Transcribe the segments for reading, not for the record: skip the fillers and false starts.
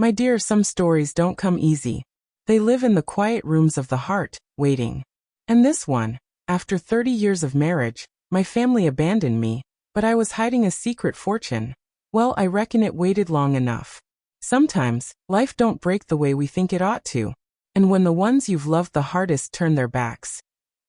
My dear, some stories don't come easy. They live in the quiet rooms of the heart, waiting. And this one, after 30 years of marriage, my family abandoned me, but I was hiding a secret fortune. Well, I reckon it waited long enough. Sometimes, life don't break the way we think it ought to. And when the ones you've loved the hardest turn their backs,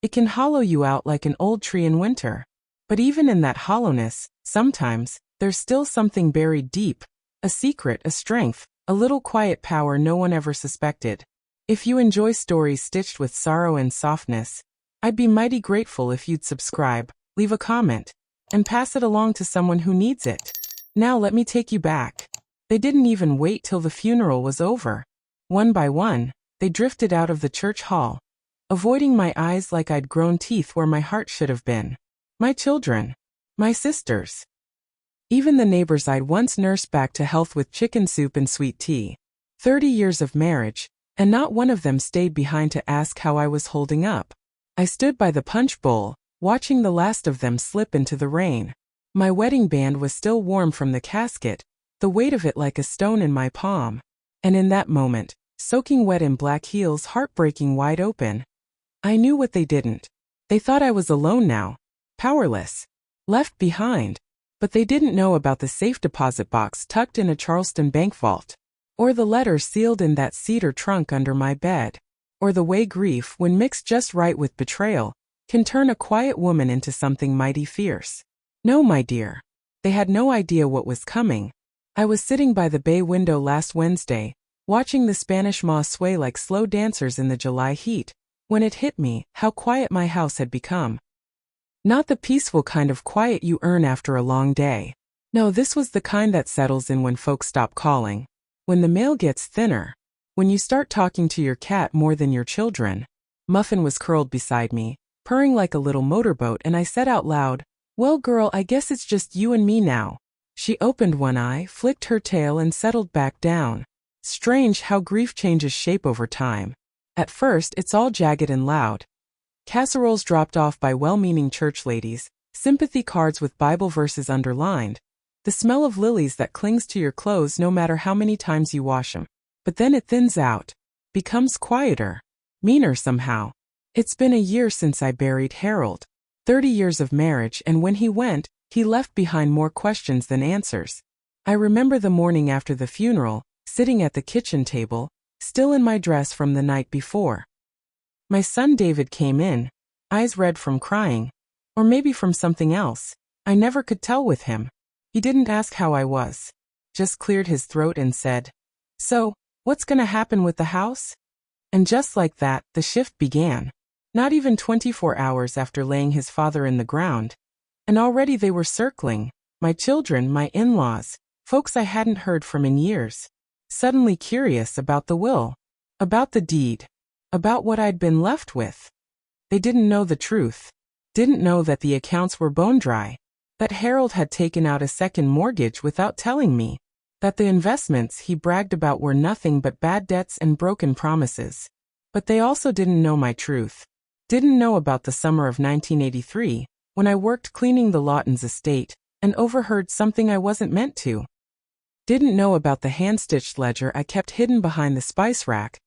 it can hollow you out like an old tree in winter. But even in that hollowness, sometimes, there's still something buried deep. A secret, a strength, a little quiet power no one ever suspected. If you enjoy stories stitched with sorrow and softness, I'd be mighty grateful if you'd subscribe, leave a comment, and pass it along to someone who needs it. Now let me take you back. They didn't even wait till the funeral was over. One by one, they drifted out of the church hall, avoiding my eyes like I'd grown teeth where my heart should have been. My children. My sisters. Even the neighbors I'd once nursed back to health with chicken soup and sweet tea. 30 years of marriage, and not one of them stayed behind to ask how I was holding up. I stood by the punch bowl, watching the last of them slip into the rain. My wedding band was still warm from the casket, the weight of it like a stone in my palm. And in that moment, soaking wet in black heels, heartbreaking wide open, I knew what they didn't. They thought I was alone now, powerless, left behind. But they didn't know about the safe deposit box tucked in a Charleston bank vault, or the letter sealed in that cedar trunk under my bed, or the way grief, when mixed just right with betrayal, can turn a quiet woman into something mighty fierce. No, my dear. They had no idea what was coming. I was sitting by the bay window last Wednesday, watching the Spanish moths sway like slow dancers in the July heat, when it hit me how quiet my house had become. Not the peaceful kind of quiet you earn after a long day. No, this was the kind that settles in when folks stop calling, when the mail gets thinner, when you start talking to your cat more than your children. Muffin was curled beside me, purring like a little motorboat, and I said out loud, "Well, girl, I guess it's just you and me now." She opened one eye, flicked her tail, and settled back down. Strange how grief changes shape over time. At first, it's all jagged and loud. Casseroles dropped off by well-meaning church ladies, sympathy cards with Bible verses underlined, the smell of lilies that clings to your clothes no matter how many times you wash them. But then it thins out, becomes quieter, meaner somehow. It's been a year since I buried Harold. 30 years of marriage, and when he went, he left behind more questions than answers. I remember the morning after the funeral, sitting at the kitchen table, still in my dress from the night before. My son David came in, eyes red from crying, or maybe from something else. I never could tell with him. He didn't ask how I was, just cleared his throat and said, "So, what's gonna happen with the house?" And just like that, the shift began. Not even 24 hours after laying his father in the ground. And already they were circling, my children, my in-laws, folks I hadn't heard from in years, suddenly curious about the will, about the deed, about what I'd been left with. They didn't know the truth, didn't know that the accounts were bone dry, that Harold had taken out a second mortgage without telling me, that the investments he bragged about were nothing but bad debts and broken promises. But they also didn't know my truth. Didn't know about the summer of 1983, when I worked cleaning the Lawtons estate, and overheard something I wasn't meant to. Didn't know about the hand-stitched ledger I kept hidden behind the spice rack,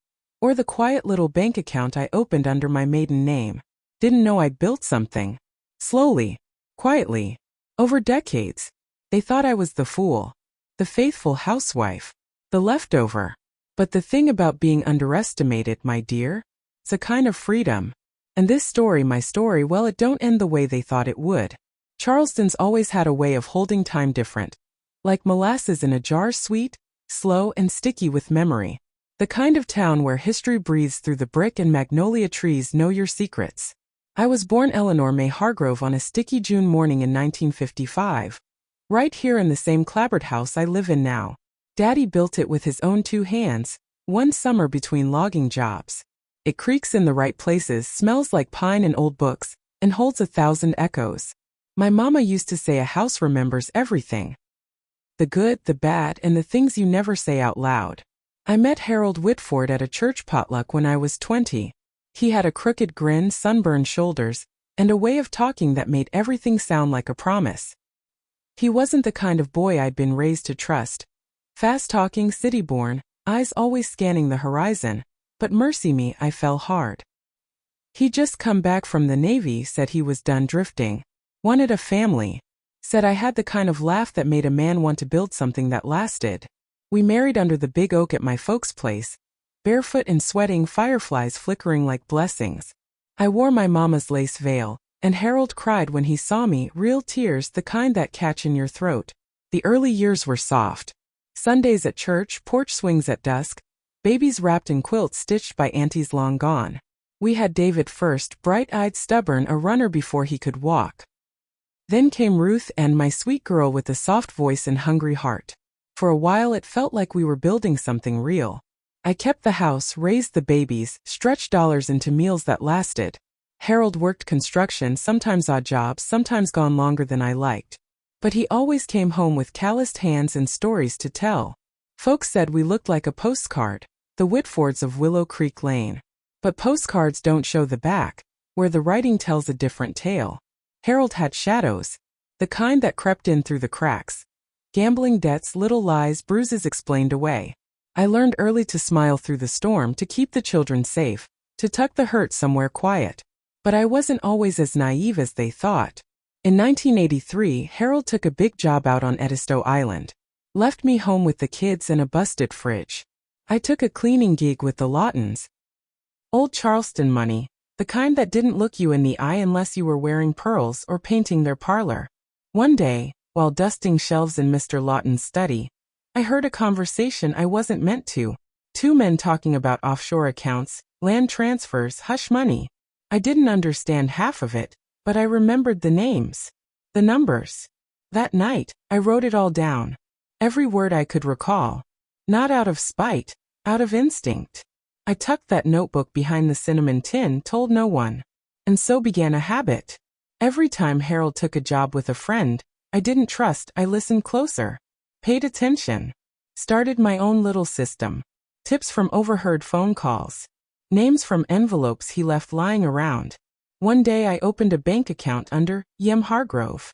or the quiet little bank account I opened under my maiden name. Didn't know I'd built something. Slowly, quietly, over decades. They thought I was the fool, the faithful housewife, the leftover. But the thing about being underestimated, my dear, it's a kind of freedom. And this story, my story, well, it don't end the way they thought it would. Charleston's always had a way of holding time different. Like molasses in a jar, sweet, slow, and sticky with memory. The kind of town where history breathes through the brick and magnolia trees know your secrets. I was born Eleanor May Hargrove on a sticky June morning in 1955. Right here in the same clapboard house I live in now. Daddy built it with his own 2 hands, one summer between logging jobs. It creaks in the right places, smells like pine and old books, and holds 1,000 echoes. My mama used to say a house remembers everything. The good, the bad, and the things you never say out loud. I met Harold Whitford at a church potluck when I was 20. He had a crooked grin, sunburned shoulders, and a way of talking that made everything sound like a promise. He wasn't the kind of boy I'd been raised to trust. Fast-talking, city-born, eyes always scanning the horizon, but mercy me, I fell hard. He'd just come back from the Navy, said he was done drifting. Wanted a family. Said I had the kind of laugh that made a man want to build something that lasted. We married under the big oak at my folks' place, barefoot and sweating, fireflies flickering like blessings. I wore my mama's lace veil, and Harold cried when he saw me, real tears, the kind that catch in your throat. The early years were soft. Sundays at church, porch swings at dusk, babies wrapped in quilts stitched by aunties long gone. We had David first, bright-eyed, stubborn, a runner before he could walk. Then came Ruth, and my sweet girl with a soft voice and hungry heart. For a while it felt like we were building something real. I kept the house, raised the babies, stretched dollars into meals that lasted. Harold worked construction, sometimes odd jobs, sometimes gone longer than I liked. But he always came home with calloused hands and stories to tell. Folks said we looked like a postcard, the Whitfords of Willow Creek Lane. But postcards don't show the back, where the writing tells a different tale. Harold had shadows, the kind that crept in through the cracks. Gambling debts, little lies, bruises explained away. I learned early to smile through the storm, to keep the children safe, to tuck the hurt somewhere quiet. But I wasn't always as naive as they thought. In 1983, Harold took a big job out on Edisto Island. Left me home with the kids and a busted fridge. I took a cleaning gig with the Laughtons. Old Charleston money, the kind that didn't look you in the eye unless you were wearing pearls or painting their parlor. One day, while dusting shelves in Mr. Lawton's study, I heard a conversation I wasn't meant to. Two men talking about offshore accounts, land transfers, hush money. I didn't understand half of it, but I remembered the names, the numbers. That night, I wrote it all down. Every word I could recall. Not out of spite, out of instinct. I tucked that notebook behind the cinnamon tin, told no one. And so began a habit. Every time Harold took a job with a friend I didn't trust, I listened closer. Paid attention. Started my own little system. Tips from overheard phone calls. Names from envelopes he left lying around. One day I opened a bank account under Yem Hargrove.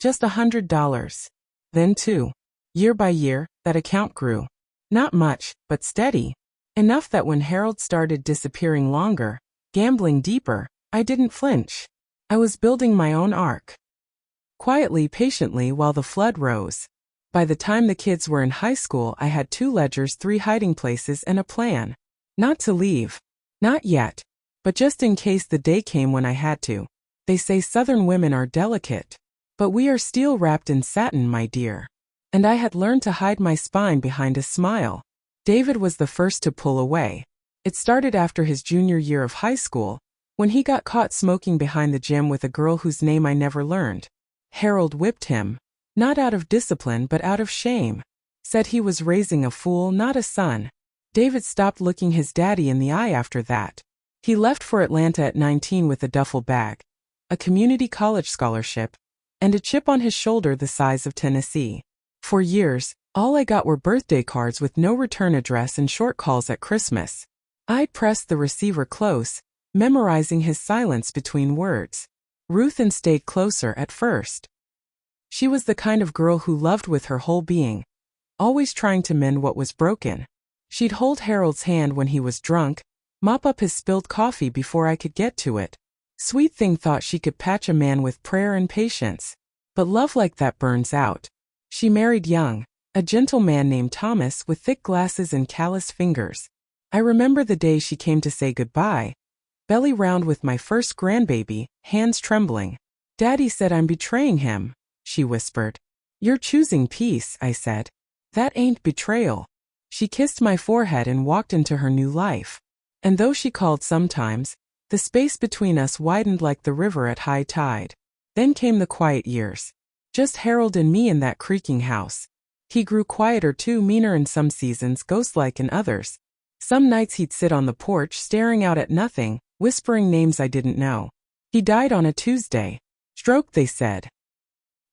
Just $100. Then two. Year by year, that account grew. Not much, but steady. Enough that when Harold started disappearing longer, gambling deeper, I didn't flinch. I was building my own ark. Quietly, patiently, while the flood rose. By the time the kids were in high school, I had 2 ledgers, 3 hiding places, and a plan. Not to leave. Not yet. But just in case the day came when I had to. They say Southern women are delicate. But we are steel wrapped in satin, my dear. And I had learned to hide my spine behind a smile. David was the first to pull away. It started after his junior year of high school, when he got caught smoking behind the gym with a girl whose name I never learned. Harold whipped him. Not out of discipline but out of shame. Said he was raising a fool, not a son. David stopped looking his daddy in the eye after that. He left for Atlanta at 19 with a duffel bag, a community college scholarship, and a chip on his shoulder the size of Tennessee. For years, all I got were birthday cards with no return address and short calls at Christmas. I pressed the receiver close, memorizing his silence between words. Ruth and stayed closer at first. She was the kind of girl who loved with her whole being, always trying to mend what was broken. She'd hold Harold's hand when he was drunk, mop up his spilled coffee before I could get to it. Sweet thing thought she could patch a man with prayer and patience. But love like that burns out. She married young, a gentle man named Thomas with thick glasses and callous fingers. I remember the day she came to say goodbye, belly round with my first grandbaby, hands trembling. Daddy said I'm betraying him, she whispered. You're choosing peace, I said. That ain't betrayal. She kissed my forehead and walked into her new life. And though she called sometimes, the space between us widened like the river at high tide. Then came the quiet years. Just Harold and me in that creaking house. He grew quieter too, meaner in some seasons, ghost-like in others. Some nights he'd sit on the porch staring out at nothing, whispering names I didn't know. He died on a Tuesday. Stroke, they said.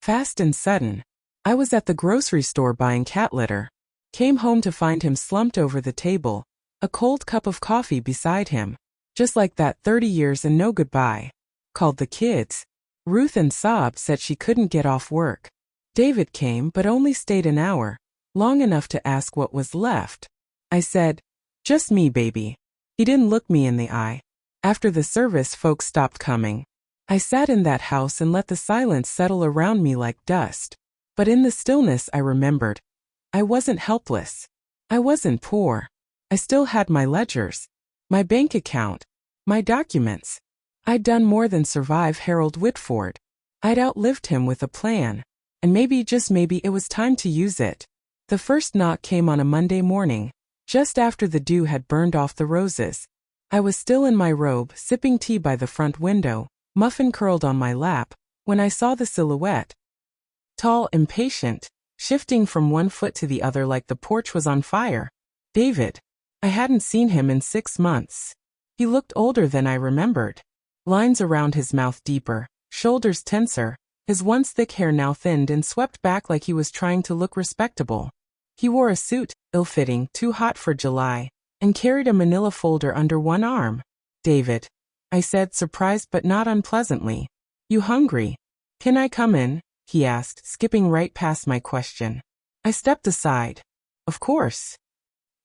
Fast and sudden. I was at the grocery store buying cat litter. Came home to find him slumped over the table, a cold cup of coffee beside him. Just like that, 30 years and no goodbye. Called the kids. Ruth and sobbed, said she couldn't get off work. David came but only stayed an hour, long enough to ask what was left. I said. Just me, baby. He didn't look me in the eye. After the service, folks stopped coming. I sat in that house and let the silence settle around me like dust. But in the stillness I remembered. I wasn't helpless. I wasn't poor. I still had my ledgers, my bank account, my documents. I'd done more than survive Harold Whitford. I'd outlived him with a plan. And maybe, just maybe, it was time to use it. The first knock came on a Monday morning, just after the dew had burned off the roses. I was still in my robe, sipping tea by the front window, muffin curled on my lap, when I saw the silhouette. Tall, impatient, shifting from one foot to the other like the porch was on fire. David. I hadn't seen him in 6 months. He looked older than I remembered. Lines around his mouth deeper, shoulders tenser, his once thick hair now thinned and swept back like he was trying to look respectable. He wore a suit, ill-fitting, too hot for July, and carried a manila folder under one arm. David, I said, surprised but not unpleasantly. You hungry? Can I come in? He asked, skipping right past my question. I stepped aside. Of course.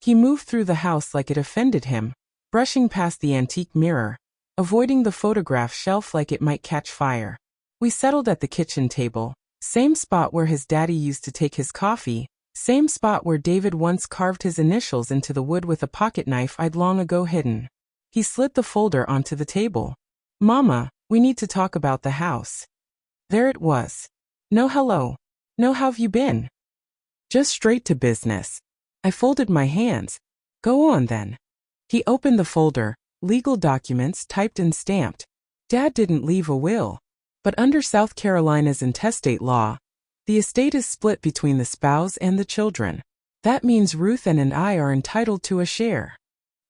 He moved through the house like it offended him, brushing past the antique mirror, avoiding the photograph shelf like it might catch fire. We settled at the kitchen table, same spot where his daddy used to take his coffee, same spot where David once carved his initials into the wood with a pocket knife I'd long ago hidden. He slid the folder onto the table. Mama, we need to talk about the house. There it was. No hello. No how've you been? Just straight to business. I folded my hands. Go on then. He opened the folder, legal documents typed and stamped. Dad didn't leave a will. But under South Carolina's intestate law, the estate is split between the spouse and the children. That means Ruth and I are entitled to a share.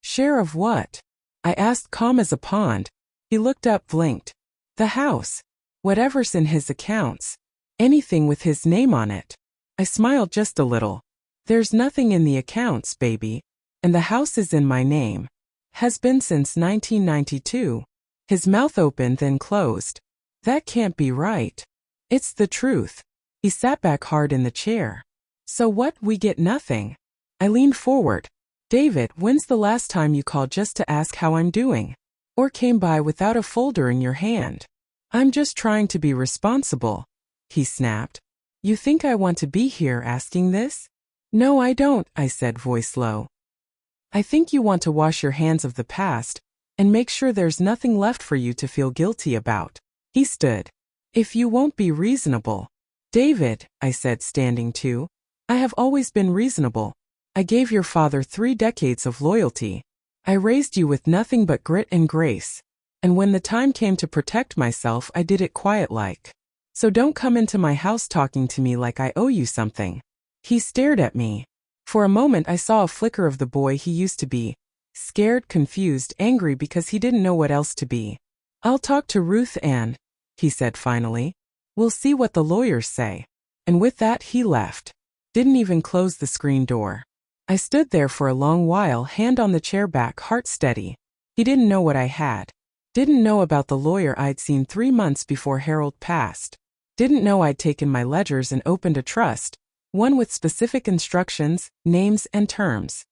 Share of what? I asked, calm as a pond. He looked up, blinked. The house. Whatever's in his accounts. Anything with his name on it. I smiled just a little. There's nothing in the accounts, baby. And the house is in my name. Has been since 1992. His mouth opened, then closed. That can't be right. It's the truth. He sat back hard in the chair. So what, we get nothing? I leaned forward. David, when's the last time you called just to ask how I'm doing? Or came by without a folder in your hand? I'm just trying to be responsible. He snapped. You think I want to be here asking this? No, I don't, I said, voice low. I think you want to wash your hands of the past and make sure there's nothing left for you to feel guilty about. He stood. If you won't be reasonable. David, I said, standing too. I have always been reasonable. I gave your father 3 decades of loyalty. I raised you with nothing but grit and grace. And when the time came to protect myself, I did it quiet-like. So don't come into my house talking to me like I owe you something. He stared at me. For a moment I saw a flicker of the boy he used to be. Scared, confused, angry because he didn't know what else to be. I'll talk to Ruth Ann, he said finally. We'll see what the lawyers say. And with that he left. Didn't even close the screen door. I stood there for a long while, hand on the chair back, heart steady. He didn't know what I had. Didn't know about the lawyer I'd seen 3 months before Harold passed. Didn't know I'd taken my ledgers and opened a trust, one with specific instructions, names, and terms.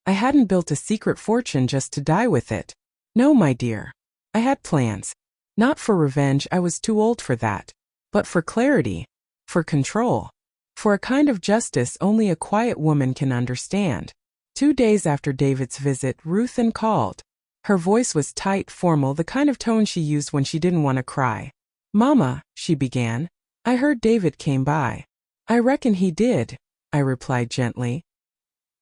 I hadn't built a secret fortune just to die with it. No, my dear. I had plans. Not for revenge, I was too old for that. But for clarity. For control. For a kind of justice only a quiet woman can understand. 2 days after David's visit, Ruth Ann called. Her voice was tight, formal, the kind of tone she used when she didn't want to cry. Mama, she began, I heard David came by. I reckon he did, I replied gently.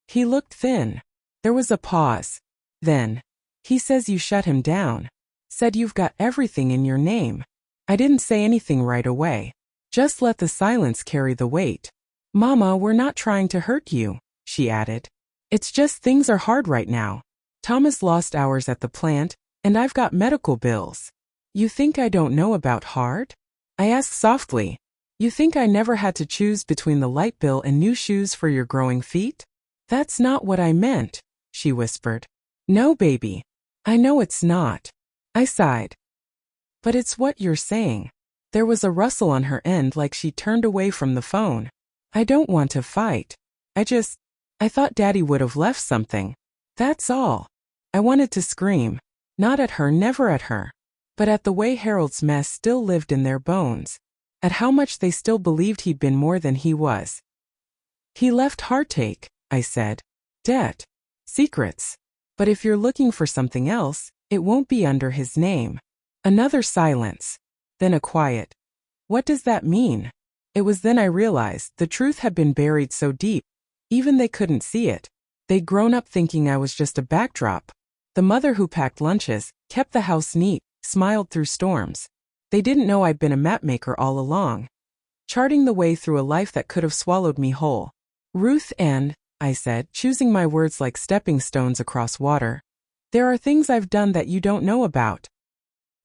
He looked thin. There was a pause. Then, he says you shut him down. Said you've got everything in your name. I didn't say anything right away. Just let the silence carry the weight. Mama, we're not trying to hurt you, she added. It's just things are hard right now. Thomas lost hours at the plant, and I've got medical bills. You think I don't know about hard? I asked softly. You think I never had to choose between the light bill and new shoes for your growing feet? That's not what I meant, she whispered. No, baby. I know it's not. I sighed. But it's what you're saying. There was a rustle on her end like she turned away from the phone. I don't want to fight. I thought Daddy would have left something. That's all. I wanted to scream. Not at her, never at her. But at the way Harold's mess still lived in their bones. At how much they still believed he'd been more than he was. He left heartache, I said. Debt. Secrets. But if you're looking for something else, it won't be under his name. Another silence. Then a quiet. What does that mean? It was then I realized the truth had been buried so deep, even they couldn't see it. They'd grown up thinking I was just a backdrop. The mother who packed lunches, kept the house neat, smiled through storms. They didn't know I'd been a mapmaker all along, charting the way through a life that could have swallowed me whole. Ruth and, I said, choosing my words like stepping stones across water. There are things I've done that you don't know about.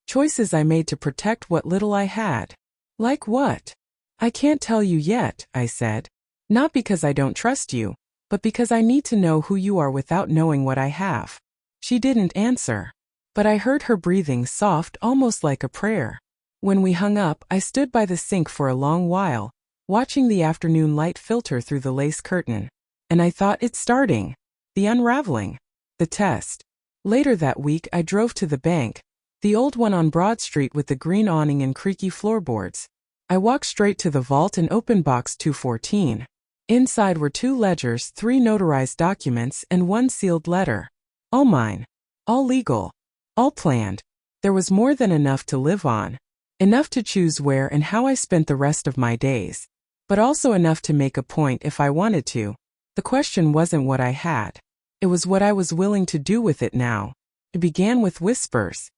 Choices I made to protect what little I had. Like what? I can't tell you yet, I said. Not because I don't trust you, but because I need to know who you are without knowing what I have. She didn't answer. But I heard her breathing soft, almost like a prayer. When we hung up, I stood by the sink for a long while, watching the afternoon light filter through the lace curtain. And I thought, it's starting. The unraveling. The test. Later that week, I drove to the bank, the old one on Broad Street with the green awning and creaky floorboards. I walked straight to the vault and opened box 214. Inside were 2 ledgers, 3 notarized documents, and 1 sealed letter. All mine. All legal. All planned. There was more than enough to live on. Enough to choose where and how I spent the rest of my days. But also enough to make a point if I wanted to. The question wasn't what I had. It was what I was willing to do with it now. It began with whispers.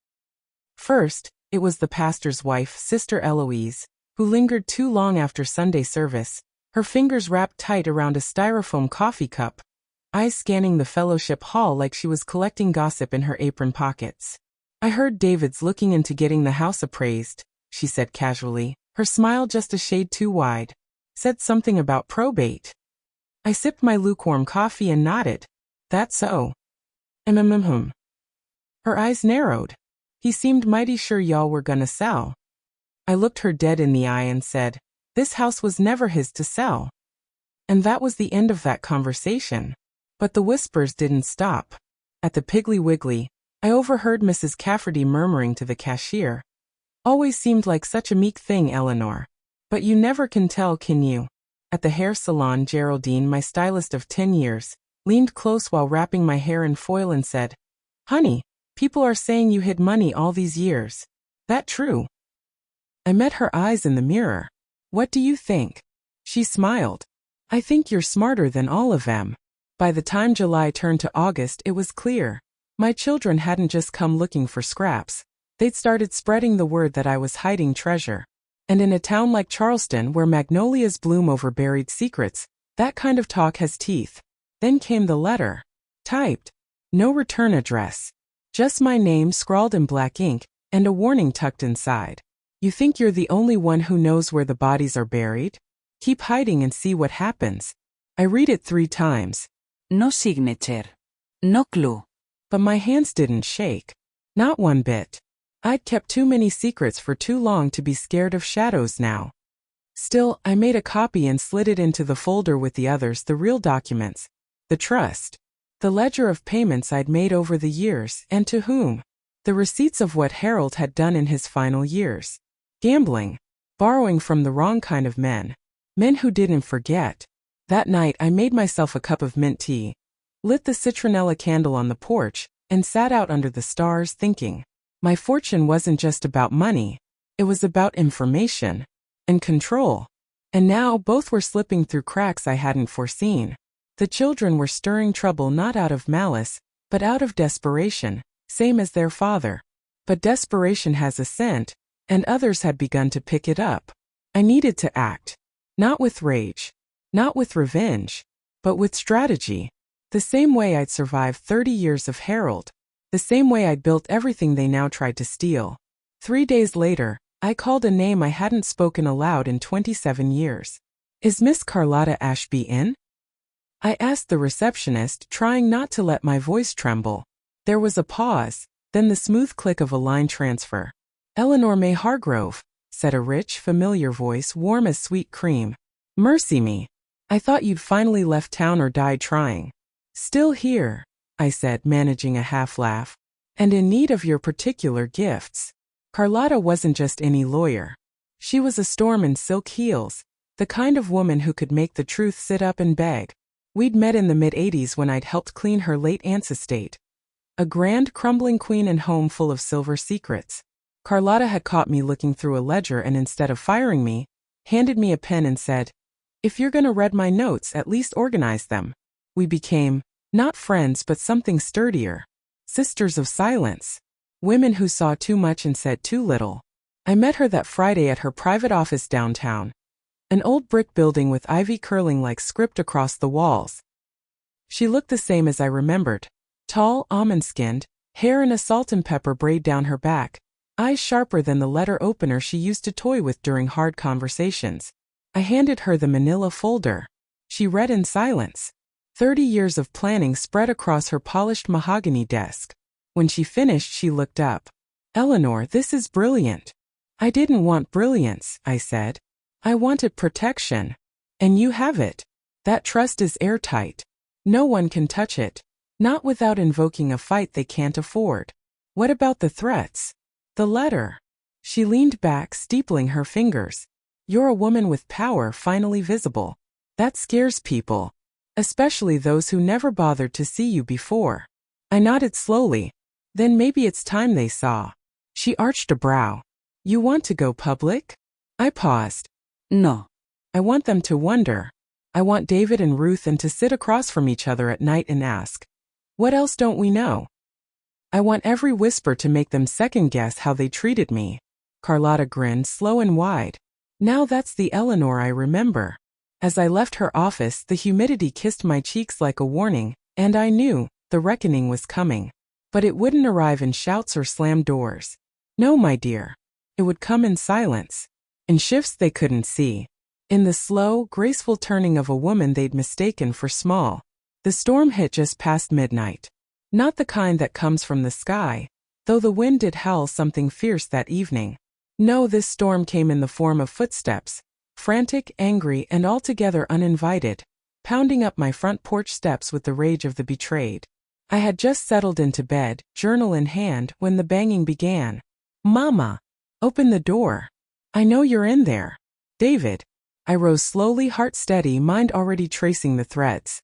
First, it was the pastor's wife, Sister Eloise, who lingered too long after Sunday service, her fingers wrapped tight around a styrofoam coffee cup, eyes scanning the fellowship hall like she was collecting gossip in her apron pockets. I heard David's looking into getting the house appraised, she said casually, her smile just a shade too wide. Said something about probate. I sipped my lukewarm coffee and nodded. That's so. Her eyes narrowed. He seemed mighty sure y'all were gonna sell. I looked her dead in the eye and said, this house was never his to sell. And that was the end of that conversation. But the whispers didn't stop. At the Piggly Wiggly, I overheard Mrs. Cafferty murmuring to the cashier. Always seemed like such a meek thing, Eleanor. But you never can tell, can you? At the hair salon, Geraldine, my stylist of 10 years, leaned close while wrapping my hair in foil and said, honey, people are saying you hid money all these years. That true? I met her eyes in the mirror. What do you think? She smiled. I think you're smarter than all of them. By the time July turned to August, it was clear. My children hadn't just come looking for scraps. They'd started spreading the word that I was hiding treasure. And in a town like Charleston, where magnolias bloom over buried secrets, that kind of talk has teeth. Then came the letter. Typed. No return address. Just my name scrawled in black ink, and a warning tucked inside. You think you're the only one who knows where the bodies are buried? Keep hiding and see what happens. I read it 3 times. No signature. No clue. But my hands didn't shake. Not one bit. I'd kept too many secrets for too long to be scared of shadows now. Still, I made a copy and slid it into the folder with the others, the real documents. The trust. The ledger of payments I'd made over the years, and to whom. The receipts of what Harold had done in his final years. Gambling. Borrowing from the wrong kind of men. Men who didn't forget. That night I made myself a cup of mint tea, lit the citronella candle on the porch, and sat out under the stars thinking. My fortune wasn't just about money. It was about information. And control. And now both were slipping through cracks I hadn't foreseen. The children were stirring trouble not out of malice, but out of desperation, same as their father. But desperation has a scent, and others had begun to pick it up. I needed to act. Not with rage. Not with revenge. But with strategy. The same way I'd survived 30 years of Harold. The same way I'd built everything they now tried to steal. 3 days later, I called a name I hadn't spoken aloud in 27 years. Is Miss Carlotta Ashby in? I asked the receptionist, trying not to let my voice tremble. There was a pause, then the smooth click of a line transfer. Eleanor May Hargrove, said a rich, familiar voice warm as sweet cream. Mercy me. I thought you'd finally left town or died trying. Still here, I said, managing a half laugh. And in need of your particular gifts. Carlotta wasn't just any lawyer. She was a storm in silk heels, the kind of woman who could make the truth sit up and beg. We'd met in the mid-'80s when I'd helped clean her late aunt's estate. A grand, crumbling queen and home full of silver secrets. Carlotta had caught me looking through a ledger and instead of firing me, handed me a pen and said, "If you're gonna read my notes, at least organize them." We became, not friends but something sturdier. Sisters of silence. Women who saw too much and said too little. I met her that Friday at her private office downtown. An old brick building with ivy curling like script across the walls. She looked the same as I remembered. Tall, almond-skinned, hair in a salt and pepper braid down her back, eyes sharper than the letter opener she used to toy with during hard conversations. I handed her the manila folder. She read in silence. 30 years of planning spread across her polished mahogany desk. When she finished, she looked up. "Eleanor, this is brilliant." "I didn't want brilliance," I said. "I wanted protection. And you have it. That trust is airtight. No one can touch it. Not without invoking a fight they can't afford." "What about the threats? The letter?" She leaned back, steepling her fingers. "You're a woman with power finally visible. That scares people. Especially those who never bothered to see you before." I nodded slowly. "Then maybe it's time they saw." She arched a brow. "You want to go public?" I paused. "No. I want them to wonder. I want David and Ruth and to sit across from each other at night and ask, what else don't we know? I want every whisper to make them second-guess how they treated me." Carlotta grinned, slow and wide. "Now that's the Eleanor I remember." As I left her office, the humidity kissed my cheeks like a warning, and I knew the reckoning was coming. But it wouldn't arrive in shouts or slammed doors. No, my dear. It would come in silence. In shifts they couldn't see. In the slow, graceful turning of a woman they'd mistaken for small. The storm hit just past midnight. Not the kind that comes from the sky, though the wind did howl something fierce that evening. No, this storm came in the form of footsteps, frantic, angry, and altogether uninvited, pounding up my front porch steps with the rage of the betrayed. I had just settled into bed, journal in hand, when the banging began. "Mama! Open the door. I know you're in there." "David." I rose slowly, heart steady, mind already tracing the threads.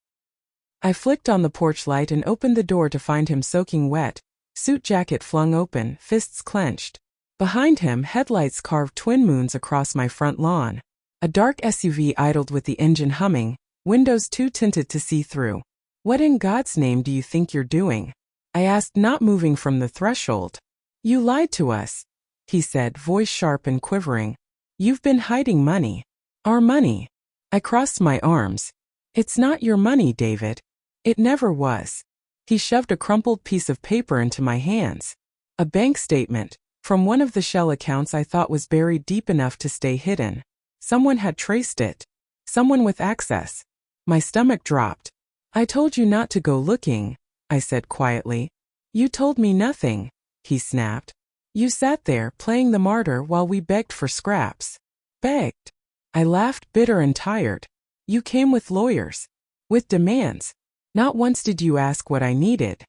I flicked on the porch light and opened the door to find him soaking wet, suit jacket flung open, fists clenched. Behind him, headlights carved twin moons across my front lawn. A dark SUV idled with the engine humming, windows too tinted to see through. "What in God's name do you think you're doing?" I asked, not moving from the threshold. "You lied to us," he said, voice sharp and quivering. "You've been hiding money. Our money." I crossed my arms. "It's not your money, David. It never was." He shoved a crumpled piece of paper into my hands. A bank statement, from one of the shell accounts I thought was buried deep enough to stay hidden. Someone had traced it. Someone with access. My stomach dropped. "I told you not to go looking," I said quietly. "You told me nothing," he snapped. "You sat there, playing the martyr while we begged for scraps." "Begged?" I laughed, bitter and tired. "You came with lawyers. With demands. Not once did you ask what I needed.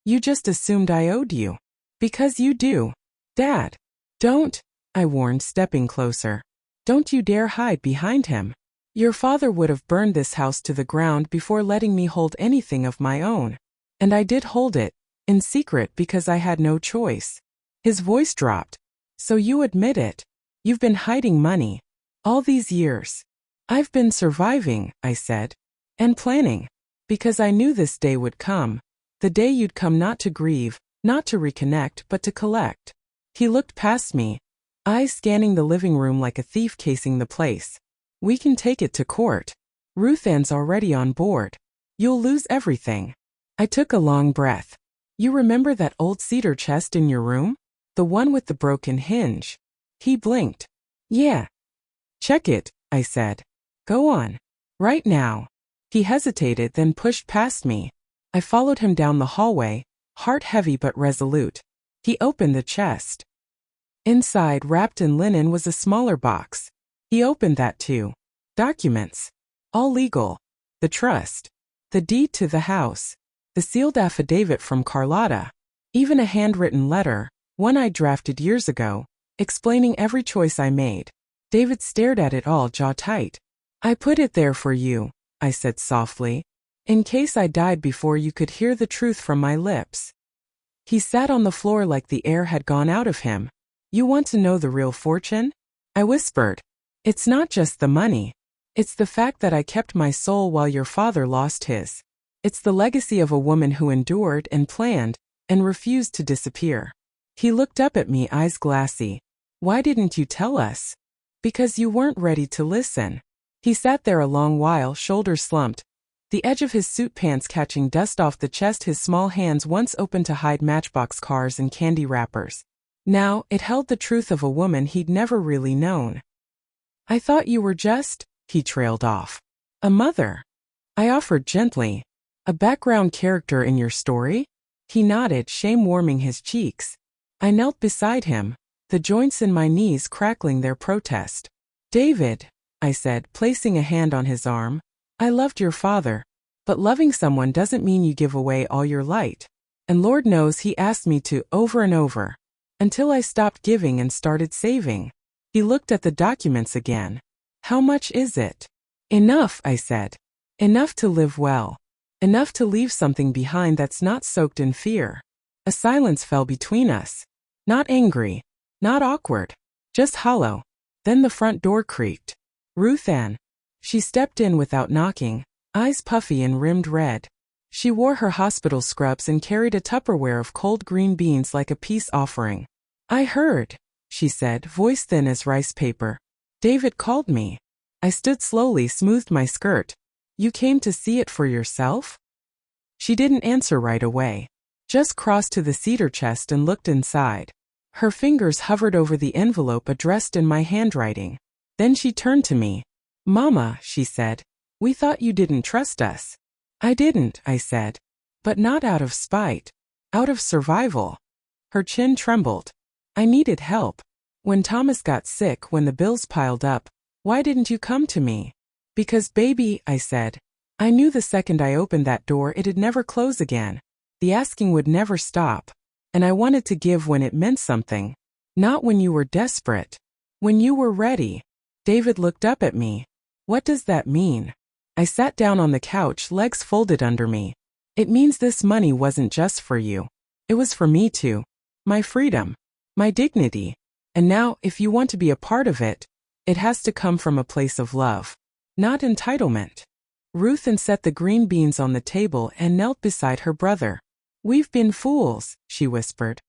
You just assumed I owed you. Because you do. Dad." "Don't," I warned, stepping closer. "Don't you dare hide behind him. Your father would have burned this house to the ground before letting me hold anything of my own. And I did hold it, in secret because I had no choice." His voice dropped. "So you admit it. You've been hiding money. All these years." "I've been surviving," I said. "And planning. Because I knew this day would come. The day you'd come not to grieve, not to reconnect, but to collect." He looked past me, eyes scanning the living room like a thief casing the place. "We can take it to court. Ruth Ann's already on board. You'll lose everything." I took a long breath. "You remember that old cedar chest in your room? The one with the broken hinge?" He blinked. "Yeah." "Check it," I said. "Go on. Right now." He hesitated, then pushed past me. I followed him down the hallway, heart heavy but resolute. He opened the chest. Inside, wrapped in linen, was a smaller box. He opened that too. Documents. All legal. The trust. The deed to the house. The sealed affidavit from Carlotta. Even a handwritten letter, one I drafted years ago, explaining every choice I made. David stared at it all, jaw tight. I put it there for you, I said softly, in case I died before you could hear the truth from my lips. He sat on the floor like the air had gone out of him. You want to know the real fortune? I whispered. It's not just the money. It's the fact that I kept my soul while your father lost his. It's the legacy of a woman who endured and planned and refused to disappear. He looked up at me, eyes glassy. Why didn't you tell us? Because you weren't ready to listen. He sat there a long while, shoulders slumped, the edge of his suit pants catching dust off the chest, his small hands once open to hide matchbox cars and candy wrappers. Now, it held the truth of a woman he'd never really known. I thought you were just, he trailed off. A mother. I offered gently. A background character in your story? He nodded, shame warming his cheeks. I knelt beside him, the joints in my knees crackling their protest. David, I said, placing a hand on his arm, I loved your father, but loving someone doesn't mean you give away all your light. And Lord knows he asked me to over and over, until I stopped giving and started saving. He looked at the documents again. How much is it? Enough, I said. Enough to live well. Enough to leave something behind that's not soaked in fear. A silence fell between us. Not angry. Not awkward. Just hollow. Then the front door creaked. Ruth Ann. She stepped in without knocking, eyes puffy and rimmed red. She wore her hospital scrubs and carried a Tupperware of cold green beans like a peace offering. I heard, she said, voice thin as rice paper. David called me. I stood slowly, smoothed my skirt. You came to see it for yourself? She didn't answer right away. Just crossed to the cedar chest and looked inside. Her fingers hovered over the envelope addressed in my handwriting. Then she turned to me. Mama, she said, we thought you didn't trust us. I didn't, I said. But not out of spite. Out of survival. Her chin trembled. I needed help. When Thomas got sick, when the bills piled up, why didn't you come to me? Because baby, I said, I knew the second I opened that door it'd never close again. The asking would never stop. And I wanted to give when it meant something. Not when you were desperate. When you were ready. David looked up at me. What does that mean? I sat down on the couch, legs folded under me. It means this money wasn't just for you. It was for me too. My freedom. My dignity. And now, if you want to be a part of it, it has to come from a place of love. Not entitlement. Ruth Ann set the green beans on the table and knelt beside her brother. We've been fools, she whispered.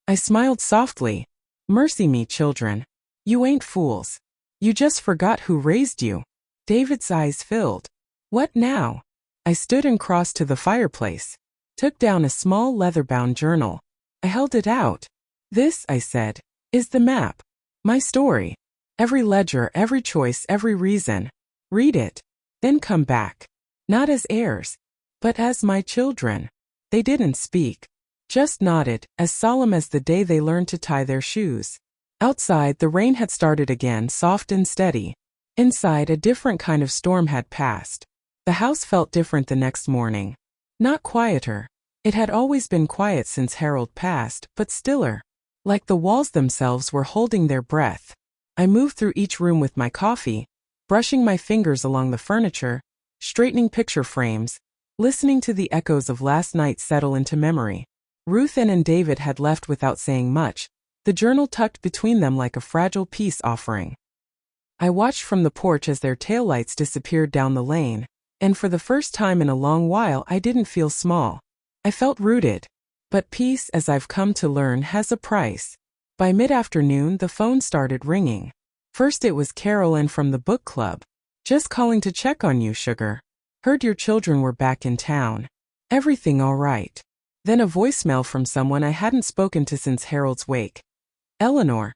I smiled softly. Mercy me, children. You ain't fools. You just forgot who raised you. David's eyes filled. What now? I stood and crossed to the fireplace. Took down a small leather-bound journal. I held it out. This, I said, is the map. My story. Every ledger, every choice, every reason. Read it. Then come back. Not as heirs, but as my children. They didn't speak. Just nodded, as solemn as the day they learned to tie their shoes. Outside, the rain had started again, soft and steady. Inside, a different kind of storm had passed. The house felt different the next morning. Not quieter. It had always been quiet since Harold passed, but stiller. Like the walls themselves were holding their breath. I moved through each room with my coffee, brushing my fingers along the furniture, straightening picture frames, listening to the echoes of last night settle into memory. Ruth Ann and David had left without saying much, the journal tucked between them like a fragile peace offering. I watched from the porch as their taillights disappeared down the lane, and for the first time in a long while I didn't feel small. I felt rooted. But peace, as I've come to learn, has a price. By mid-afternoon, the phone started ringing. First it was Carolyn from the book club. Just calling to check on you, sugar. Heard your children were back in town. Everything all right. Then a voicemail from someone I hadn't spoken to since Harold's wake. Eleanor.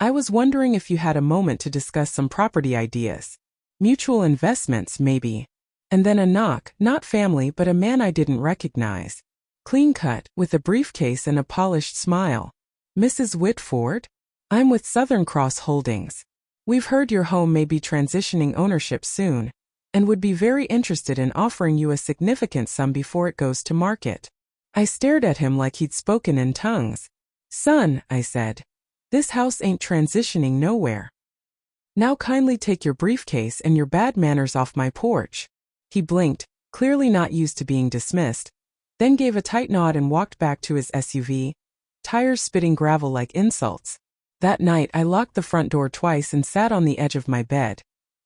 I was wondering if you had a moment to discuss some property ideas. Mutual investments, maybe. And then a knock, not family but a man I didn't recognize. Clean-cut, with a briefcase and a polished smile. Mrs. Whitford? I'm with Southern Cross Holdings. We've heard your home may be transitioning ownership soon, and would be very interested in offering you a significant sum before it goes to market. I stared at him like he'd spoken in tongues. Son, I said, this house ain't transitioning nowhere. Now kindly take your briefcase and your bad manners off my porch. He blinked, clearly not used to being dismissed, then gave a tight nod and walked back to his SUV, tires spitting gravel like insults. That night I locked the front door twice and sat on the edge of my bed,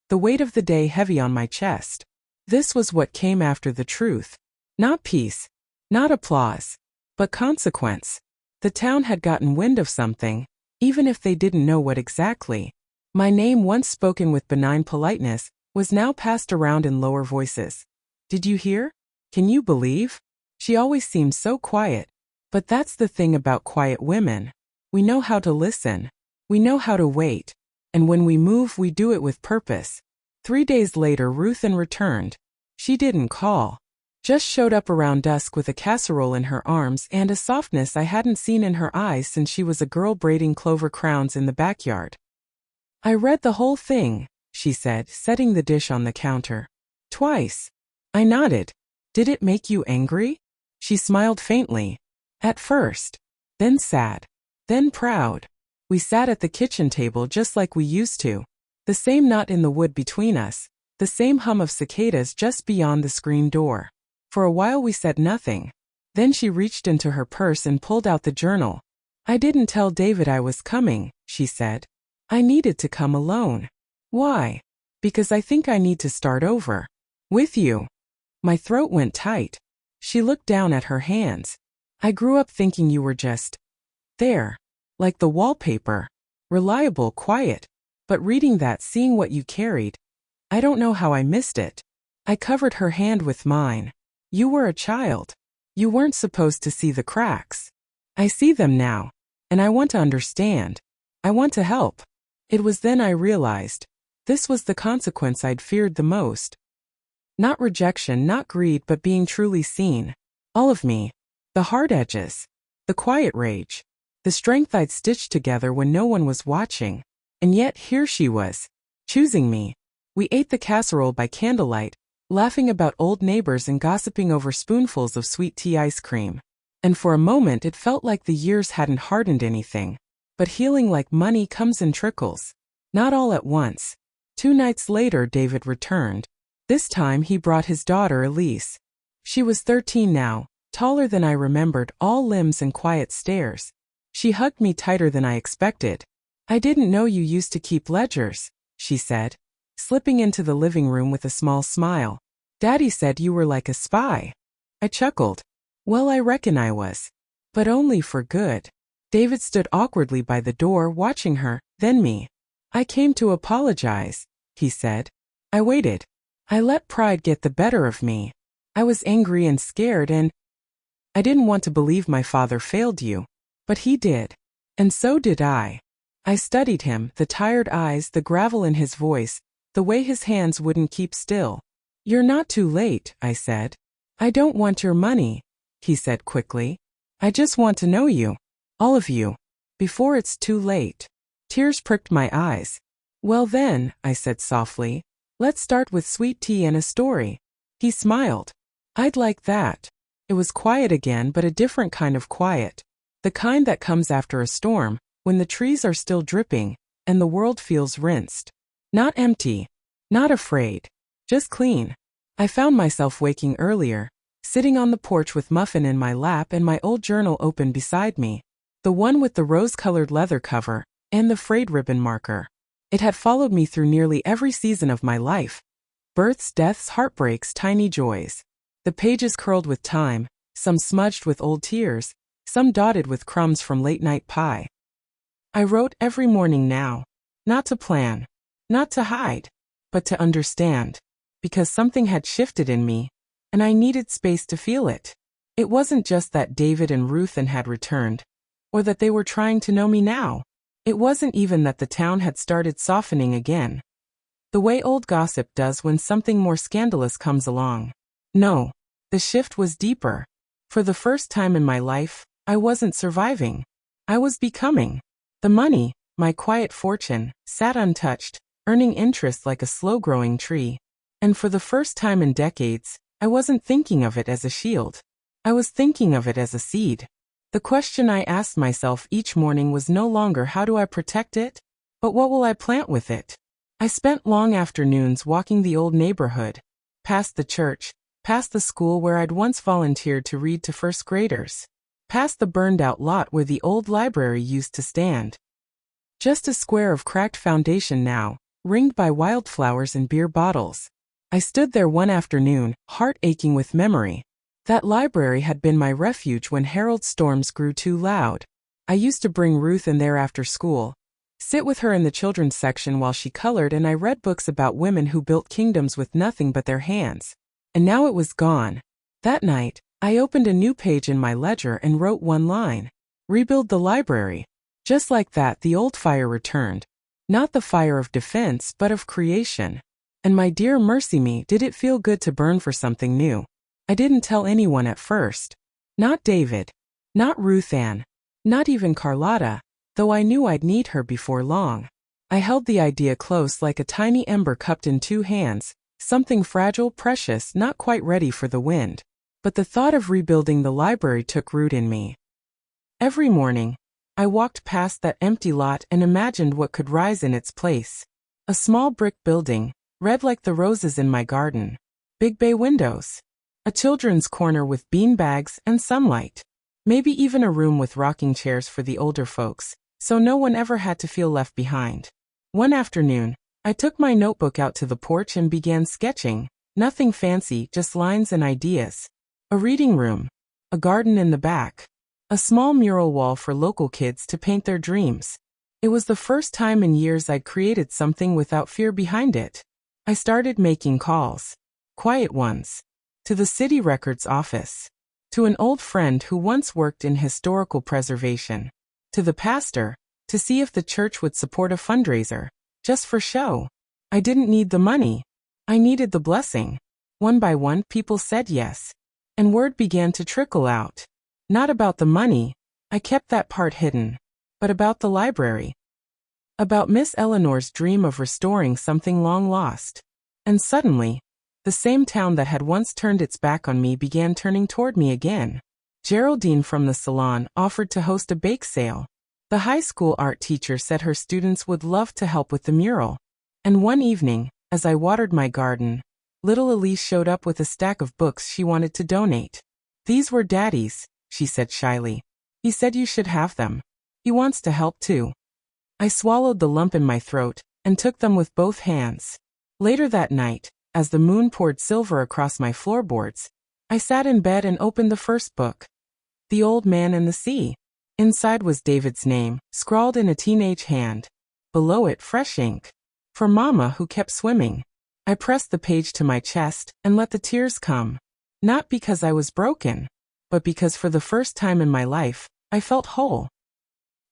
the weight of the day heavy on my chest. This was what came after the truth. Not peace, not applause, but consequence. The town had gotten wind of something, even if they didn't know what exactly. My name, once spoken with benign politeness, was now passed around in lower voices. Did you hear? Can you believe? She always seemed so quiet. But that's the thing about quiet women. We know how to listen. We know how to wait. And when we move, we do it with purpose. 3 days later, Ruthin returned. She didn't call. Just showed up around dusk with a casserole in her arms and a softness I hadn't seen in her eyes since she was a girl braiding clover crowns in the backyard. I read the whole thing, she said, setting the dish on the counter. Twice. I nodded. Did it make you angry? She smiled faintly. At first. Then sad. Then proud. We sat at the kitchen table just like we used to. The same knot in the wood between us. The same hum of cicadas just beyond the screen door. For a while we said nothing. Then she reached into her purse and pulled out the journal. I didn't tell David I was coming, she said. I needed to come alone. Why? Because I think I need to start over. With you. My throat went tight. She looked down at her hands. I grew up thinking you were just there. Like the wallpaper. Reliable, quiet. But reading that, seeing what you carried, I don't know how I missed it. I covered her hand with mine. You were a child. You weren't supposed to see the cracks. I see them now. And I want to understand. I want to help. It was then I realized. This was the consequence I'd feared the most. Not rejection, not greed, but being truly seen. All of me. The hard edges. The quiet rage. The strength I'd stitched together when no one was watching. And yet here she was. Choosing me. We ate the casserole by candlelight, laughing about old neighbors and gossiping over spoonfuls of sweet tea ice cream. And for a moment it felt like the years hadn't hardened anything. But healing like money comes in trickles. Not all at once. 2 nights later David returned. This time he brought his daughter Elise. She was 13 now, taller than I remembered, all limbs and quiet stares. She hugged me tighter than I expected. I didn't know you used to keep ledgers, she said, slipping into the living room with a small smile. Daddy said you were like a spy. I chuckled. Well, I reckon I was. But only for good. David stood awkwardly by the door watching her, then me. I came to apologize, he said. I waited. I let pride get the better of me. I was angry and scared and I didn't want to believe my father failed you. But he did. And so did I. I studied him, the tired eyes, the gravel in his voice, the way his hands wouldn't keep still. You're not too late, I said. I don't want your money, he said quickly. I just want to know you. All of you. Before it's too late. Tears pricked my eyes. Well then, I said softly, let's start with sweet tea and a story. He smiled. I'd like that. It was quiet again, but a different kind of quiet. The kind that comes after a storm, when the trees are still dripping, and the world feels rinsed. Not empty. Not afraid. Just clean. I found myself waking earlier, sitting on the porch with muffin in my lap and my old journal open beside me. The one with the rose-colored leather cover, and the frayed ribbon marker. It had followed me through nearly every season of my life. Births, deaths, heartbreaks, tiny joys. The pages curled with time, some smudged with old tears, some dotted with crumbs from late-night pie. I wrote every morning now. Not to plan. Not to hide. But to understand. Because something had shifted in me, and I needed space to feel it. It wasn't just that David and Ruthin had returned, or that they were trying to know me now. It wasn't even that the town had started softening again. The way old gossip does when something more scandalous comes along. No, the shift was deeper. For the first time in my life, I wasn't surviving. I was becoming. The money, my quiet fortune, sat untouched, earning interest like a slow-growing tree. And for the first time in decades, I wasn't thinking of it as a shield. I was thinking of it as a seed. The question I asked myself each morning was no longer how do I protect it, but what will I plant with it? I spent long afternoons walking the old neighborhood, past the church, past the school where I'd once volunteered to read to first graders, past the burned-out lot where the old library used to stand. Just a square of cracked foundation now, ringed by wildflowers and beer bottles. I stood there one afternoon, heart aching with memory. That library had been my refuge when Harold's storms grew too loud. I used to bring Ruth in there after school, sit with her in the children's section while she colored, and I read books about women who built kingdoms with nothing but their hands. And now it was gone. That night, I opened a new page in my ledger and wrote one line. Rebuild the library. Just like that, the old fire returned. Not the fire of defense, but of creation. And my dear mercy me, did it feel good to burn for something new. I didn't tell anyone at first. Not David. Not Ruth Ann. Not even Carlotta, though I knew I'd need her before long. I held the idea close like a tiny ember cupped in two hands, something fragile, precious, not quite ready for the wind. But the thought of rebuilding the library took root in me. Every morning, I walked past that empty lot and imagined what could rise in its place. A small brick building, red like the roses in my garden. Big bay windows. A children's corner with bean bags and sunlight. Maybe even a room with rocking chairs for the older folks, so no one ever had to feel left behind. One afternoon, I took my notebook out to the porch and began sketching. Nothing fancy, just lines and ideas. A reading room. A garden in the back. A small mural wall for local kids to paint their dreams. It was the first time in years I'd created something without fear behind it. I started making calls. Quiet ones. To the city records office. To an old friend who once worked in historical preservation. To the pastor, to see if the church would support a fundraiser. Just for show. I didn't need the money. I needed the blessing. One by one, people said yes. And word began to trickle out. Not about the money. I kept that part hidden. But about the library. About Miss Eleanor's dream of restoring something long lost. And suddenly, the same town that had once turned its back on me began turning toward me again. Geraldine from the salon offered to host a bake sale. The high school art teacher said her students would love to help with the mural. And one evening, as I watered my garden, little Elise showed up with a stack of books she wanted to donate. These were Daddy's, she said shyly. He said you should have them. He wants to help too. I swallowed the lump in my throat and took them with both hands. Later that night, as the moon poured silver across my floorboards, I sat in bed and opened the first book. The Old Man and the Sea. Inside was David's name, scrawled in a teenage hand. Below it, fresh ink. For Mama, who kept swimming. I pressed the page to my chest and let the tears come. Not because I was broken, but because for the first time in my life, I felt whole.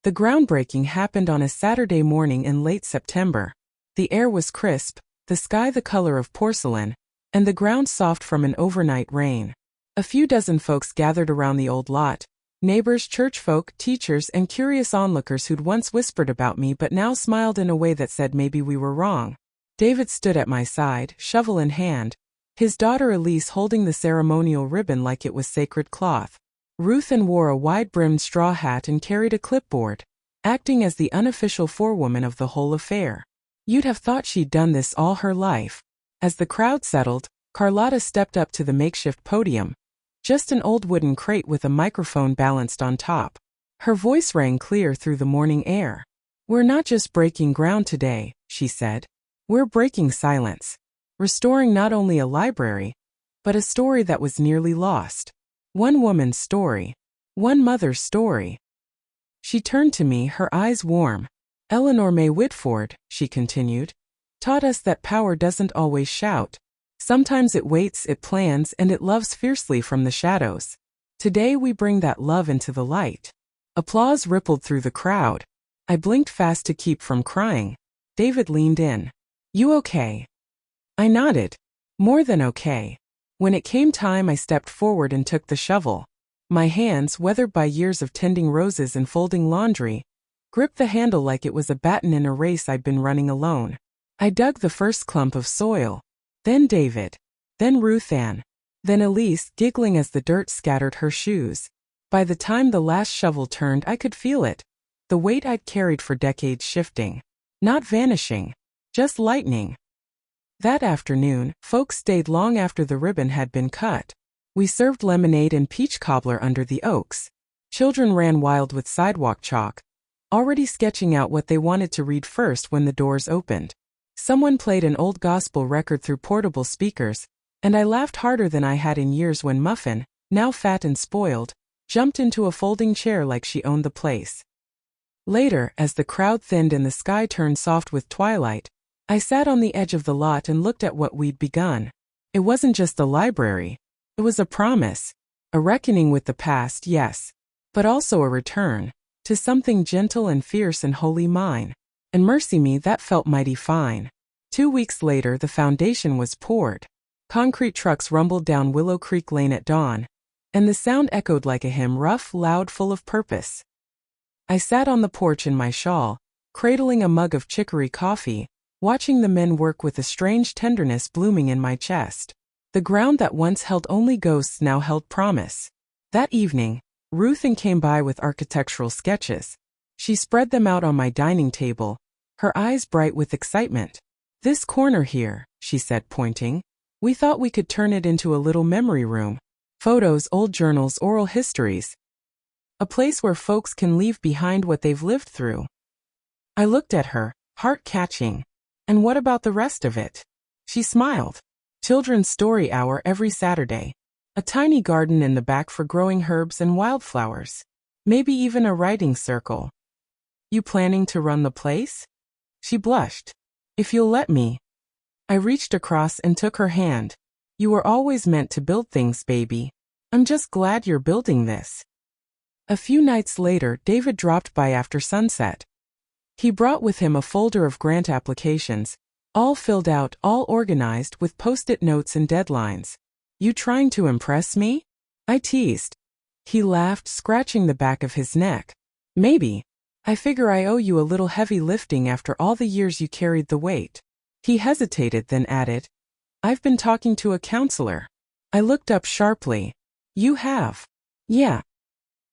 The groundbreaking happened on a Saturday morning in late September. The air was crisp, the sky the color of porcelain, and the ground soft from an overnight rain. A few dozen folks gathered around the old lot. Neighbors, church folk, teachers, and curious onlookers who'd once whispered about me but now smiled in a way that said maybe we were wrong. David stood at my side, shovel in hand, his daughter Elise holding the ceremonial ribbon like it was sacred cloth. Ruth Ann wore a wide-brimmed straw hat and carried a clipboard, acting as the unofficial forewoman of the whole affair. You'd have thought she'd done this all her life. As the crowd settled, Carlotta stepped up to the makeshift podium. Just an old wooden crate with a microphone balanced on top. Her voice rang clear through the morning air. We're not just breaking ground today, she said. We're breaking silence. Restoring not only a library, but a story that was nearly lost. One woman's story. One mother's story. She turned to me, her eyes warm. Eleanor May Whitford, she continued, taught us that power doesn't always shout. Sometimes it waits, it plans, and it loves fiercely from the shadows. Today we bring that love into the light. Applause rippled through the crowd. I blinked fast to keep from crying. David leaned in. You okay? I nodded. More than okay. When it came time, I stepped forward and took the shovel. My hands, weathered by years of tending roses and folding laundry, gripped the handle like it was a baton in a race I'd been running alone. I dug the first clump of soil. Then David. Then Ruth Ann. Then Elise, giggling as the dirt scattered her shoes. By the time the last shovel turned, I could feel it. The weight I'd carried for decades shifting. Not vanishing. Just lightening. That afternoon, folks stayed long after the ribbon had been cut. We served lemonade and peach cobbler under the oaks. Children ran wild with sidewalk chalk, already sketching out what they wanted to read first when the doors opened. Someone played an old gospel record through portable speakers, and I laughed harder than I had in years when Muffin, now fat and spoiled, jumped into a folding chair like she owned the place. Later, as the crowd thinned and the sky turned soft with twilight, I sat on the edge of the lot and looked at what we'd begun. It wasn't just a library. It was a promise. A reckoning with the past, yes, but also a return to something gentle and fierce and wholly mine. And mercy me, that felt mighty fine. 2 weeks later, the foundation was poured. Concrete trucks rumbled down Willow Creek Lane at dawn, and the sound echoed like a hymn, rough, loud, full of purpose. I sat on the porch in my shawl, cradling a mug of chicory coffee, watching the men work with a strange tenderness blooming in my chest. The ground that once held only ghosts now held promise. That evening, Ruth Ann came by with architectural sketches. She spread them out on my dining table, her eyes bright with excitement. "This corner here," she said, pointing. "We thought we could turn it into a little memory room. Photos, old journals, oral histories. A place where folks can leave behind what they've lived through." I looked at her, heart catching. "And what about the rest of it?" She smiled. "Children's story hour every Saturday. A tiny garden in the back for growing herbs and wildflowers. Maybe even a writing circle." "You planning to run the place?" She blushed. "If you'll let me." I reached across and took her hand. "You were always meant to build things, baby. I'm just glad you're building this." A few nights later, David dropped by after sunset. He brought with him a folder of grant applications, all filled out, all organized with post-it notes and deadlines. "You trying to impress me?" I teased. He laughed, scratching the back of his neck. "Maybe. I figure I owe you a little heavy lifting after all the years you carried the weight." He hesitated, then added, "I've been talking to a counselor." I looked up sharply. "You have?" "Yeah.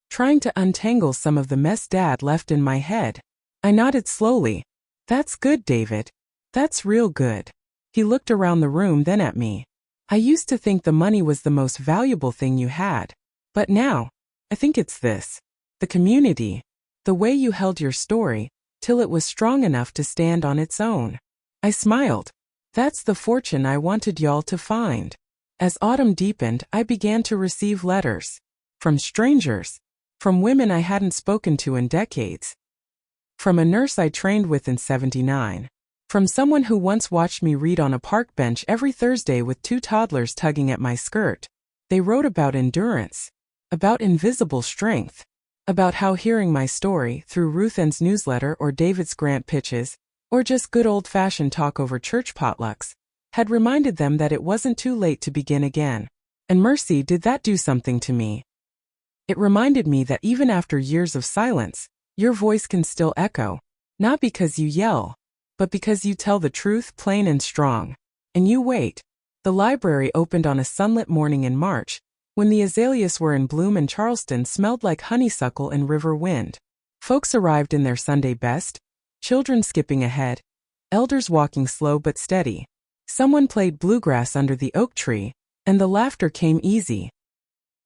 Trying to untangle some of the mess Dad left in my head." I nodded slowly. "That's good, David. That's real good." He looked around the room, then at me. "I used to think the money was the most valuable thing you had. But now, I think it's this. The community. The way you held your story, till it was strong enough to stand on its own." I smiled. "That's the fortune I wanted y'all to find." As autumn deepened, I began to receive letters. From strangers. From women I hadn't spoken to in decades. From a nurse I trained with in '79. From someone who once watched me read on a park bench every Thursday with 2 toddlers tugging at my skirt. They wrote about endurance. About invisible strength. About how hearing my story through Ruth Ann's newsletter or David's grant pitches, or just good old-fashioned talk over church potlucks, had reminded them that it wasn't too late to begin again. And mercy, did that do something to me. It reminded me that even after years of silence, your voice can still echo. Not because you yell, but because you tell the truth plain and strong. And you wait. The library opened on a sunlit morning in March, when the azaleas were in bloom and Charleston smelled like honeysuckle and river wind. Folks arrived in their Sunday best, children skipping ahead, elders walking slow but steady. Someone played bluegrass under the oak tree, and the laughter came easy.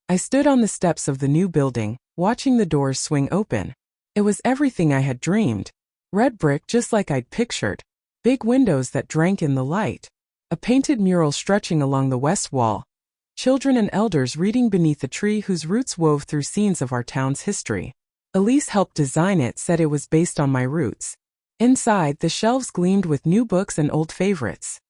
I stood on the steps of the new building, watching the doors swing open. It was everything I had dreamed. Red brick just like I'd pictured. Big windows that drank in the light. A painted mural stretching along the west wall. Children and elders reading beneath a tree whose roots wove through scenes of our town's history. Elise helped design it, said it was based on my roots. Inside, the shelves gleamed with new books and old favorites.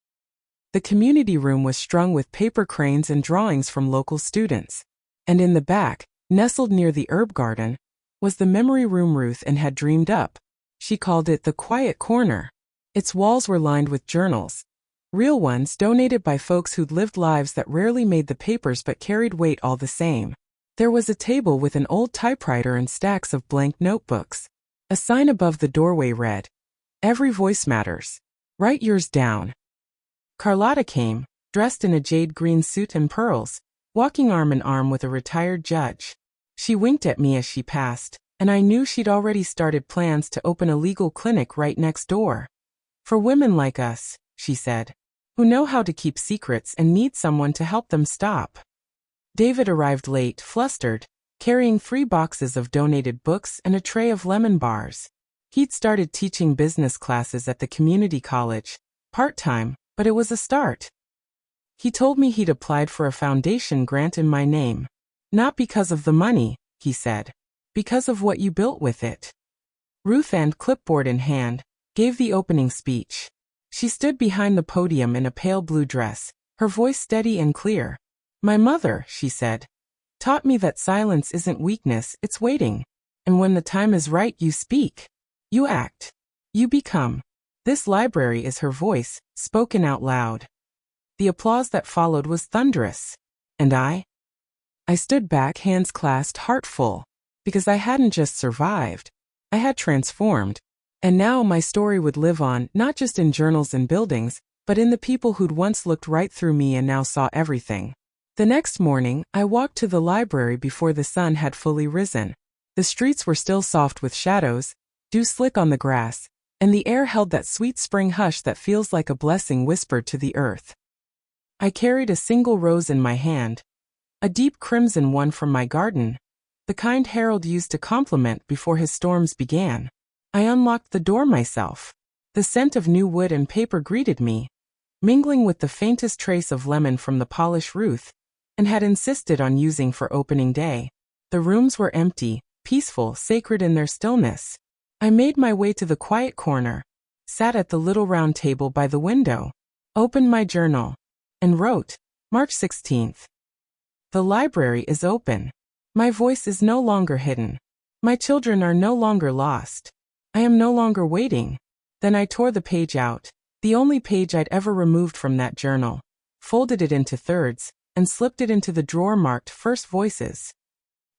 The community room was strung with paper cranes and drawings from local students. And in the back, nestled near the herb garden, was the memory room Ruth Ann had dreamed up. She called it the quiet corner. Its walls were lined with journals. Real ones donated by folks who'd lived lives that rarely made the papers but carried weight all the same. There was a table with an old typewriter and stacks of blank notebooks. A sign above the doorway read, "Every voice matters. Write yours down." Carlotta came, dressed in a jade green suit and pearls, walking arm in arm with a retired judge. She winked at me as she passed, and I knew she'd already started plans to open a legal clinic right next door. For women like us, she said, who know how to keep secrets and need someone to help them stop. David arrived late, flustered, carrying 3 boxes of donated books and a tray of lemon bars. He'd started teaching business classes at the community college, part-time, but it was a start. He told me he'd applied for a foundation grant in my name. Not because of the money, he said. Because of what you built with it. Ruth Ann, clipboard in hand, gave the opening speech. She stood behind the podium in a pale blue dress, her voice steady and clear. My mother, she said, taught me that silence isn't weakness, it's waiting. And when the time is right, you speak. You act. You become. This library is her voice, spoken out loud. The applause that followed was thunderous. And I stood back, hands clasped, heart full. Because I hadn't just survived. I had transformed. And now my story would live on, not just in journals and buildings, but in the people who'd once looked right through me and now saw everything. The next morning, I walked to the library before the sun had fully risen. The streets were still soft with shadows, dew slick on the grass, and the air held that sweet spring hush that feels like a blessing whispered to the earth. I carried a single rose in my hand, a deep crimson one from my garden, the kind Harold used to compliment before his storms began. I unlocked the door myself. The scent of new wood and paper greeted me, mingling with the faintest trace of lemon from the polished Ruth, and had insisted on using for opening day. The rooms were empty, peaceful, sacred in their stillness. I made my way to the quiet corner, sat at the little round table by the window, opened my journal, and wrote, March 16th. The library is open. My voice is no longer hidden. My children are no longer lost. I am no longer waiting. Then I tore the page out, the only page I'd ever removed from that journal, folded it into thirds, and slipped it into the drawer marked First Voices.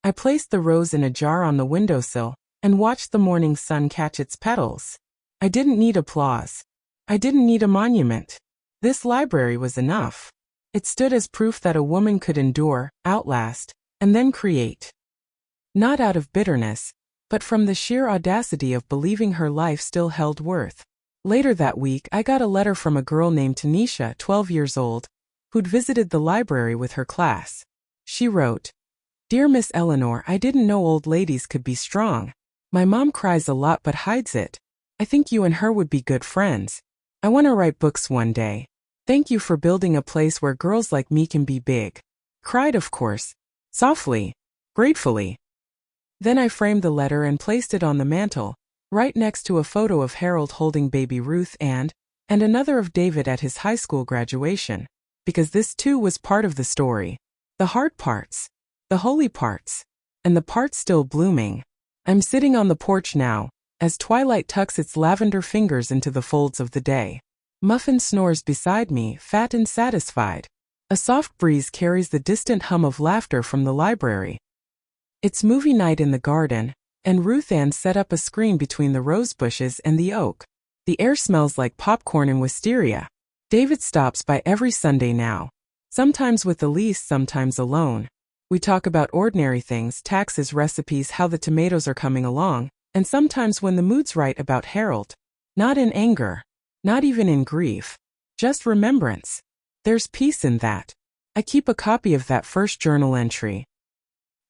I placed the rose in a jar on the windowsill, and watched the morning sun catch its petals. I didn't need applause. I didn't need a monument. This library was enough. It stood as proof that a woman could endure, outlast, and then create. Not out of bitterness, but from the sheer audacity of believing her life still held worth. Later that week, I got a letter from a girl named Tanisha, 12 years old, who'd visited the library with her class. She wrote, Dear Miss Eleanor, I didn't know old ladies could be strong. My mom cries a lot but hides it. I think you and her would be good friends. I want to write books one day. Thank you for building a place where girls like me can be big. Cried, of course. Softly. Gratefully. Then I framed the letter and placed it on the mantel, right next to a photo of Harold holding baby Ruth and another of David at his high school graduation, because this too was part of the story. The hard parts, the holy parts, and the parts still blooming. I'm sitting on the porch now, as twilight tucks its lavender fingers into the folds of the day. Muffin snores beside me, fat and satisfied. A soft breeze carries the distant hum of laughter from the library. It's movie night in the garden, and Ruth Ann set up a screen between the rose bushes and the oak. The air smells like popcorn and wisteria. David stops by every Sunday now. Sometimes with Elise, sometimes alone. We talk about ordinary things, taxes, recipes, how the tomatoes are coming along, and sometimes when the mood's right about Harold. Not in anger. Not even in grief. Just remembrance. There's peace in that. I keep a copy of that first journal entry.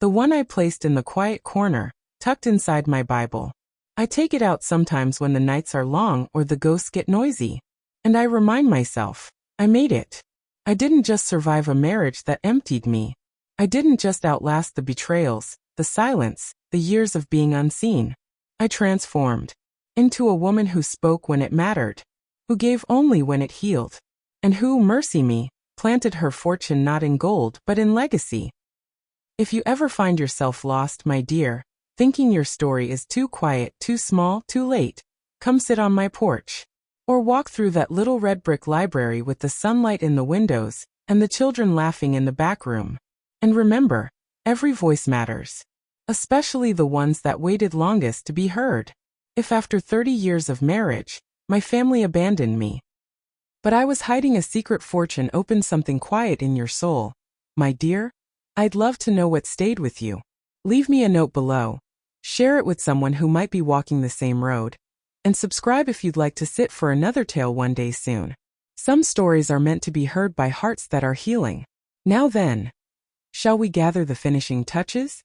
The one I placed in the quiet corner, tucked inside my Bible. I take it out sometimes when the nights are long or the ghosts get noisy. And I remind myself, I made it. I didn't just survive a marriage that emptied me. I didn't just outlast the betrayals, the silence, the years of being unseen. I transformed into a woman who spoke when it mattered, who gave only when it healed, and who, mercy me, planted her fortune not in gold but in legacy. If you ever find yourself lost, my dear, thinking your story is too quiet, too small, too late, come sit on my porch. Or walk through that little red brick library with the sunlight in the windows and the children laughing in the back room. And remember, every voice matters. Especially the ones that waited longest to be heard. If after 30 years of marriage, my family abandoned me, But I was hiding a secret fortune opened something quiet in your soul. My dear, I'd love to know what stayed with you. Leave me a note below. Share it with someone who might be walking the same road. And subscribe if you'd like to sit for another tale one day soon. Some stories are meant to be heard by hearts that are healing. Now then, shall we gather the finishing touches?